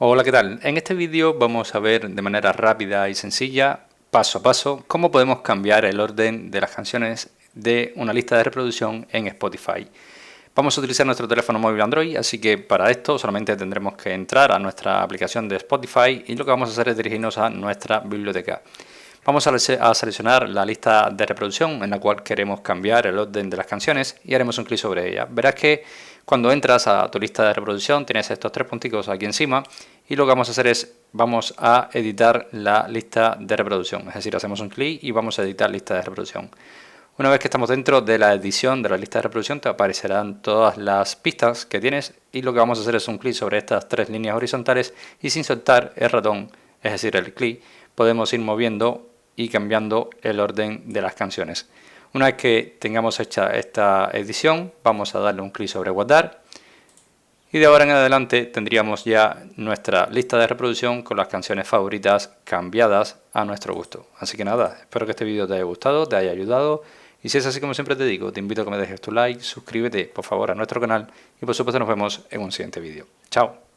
Hola, ¿qué tal? En este vídeo vamos a ver de manera rápida y sencilla, paso a paso, cómo podemos cambiar el orden de las canciones de una lista de reproducción en Spotify. Vamos a utilizar nuestro teléfono móvil Android, así que para esto solamente tendremos que entrar a nuestra aplicación de Spotify y lo que vamos a hacer es dirigirnos a nuestra biblioteca. Vamos a seleccionar la lista de reproducción en la cual queremos cambiar el orden de las canciones y haremos un clic sobre ella. Verás que cuando entras a tu lista de reproducción tienes estos tres punticos aquí encima y lo que vamos a hacer es vamos a editar la lista de reproducción. Es decir, hacemos un clic y vamos a editar lista de reproducción. Una vez que estamos dentro de la edición de la lista de reproducción te aparecerán todas las pistas que tienes y lo que vamos a hacer es un clic sobre estas tres líneas horizontales y sin soltar el ratón, es decir el clic, podemos ir moviendo y cambiando el orden de las canciones. Una vez que tengamos hecha esta edición vamos a darle un clic sobre guardar y de ahora en adelante tendríamos ya nuestra lista de reproducción con las canciones favoritas cambiadas a nuestro gusto. Así que nada, espero que este vídeo te haya gustado, te haya ayudado y si es así, como siempre te digo, te invito a que me dejes tu like, suscríbete por favor a nuestro canal y por supuesto nos vemos en un siguiente vídeo. Chao.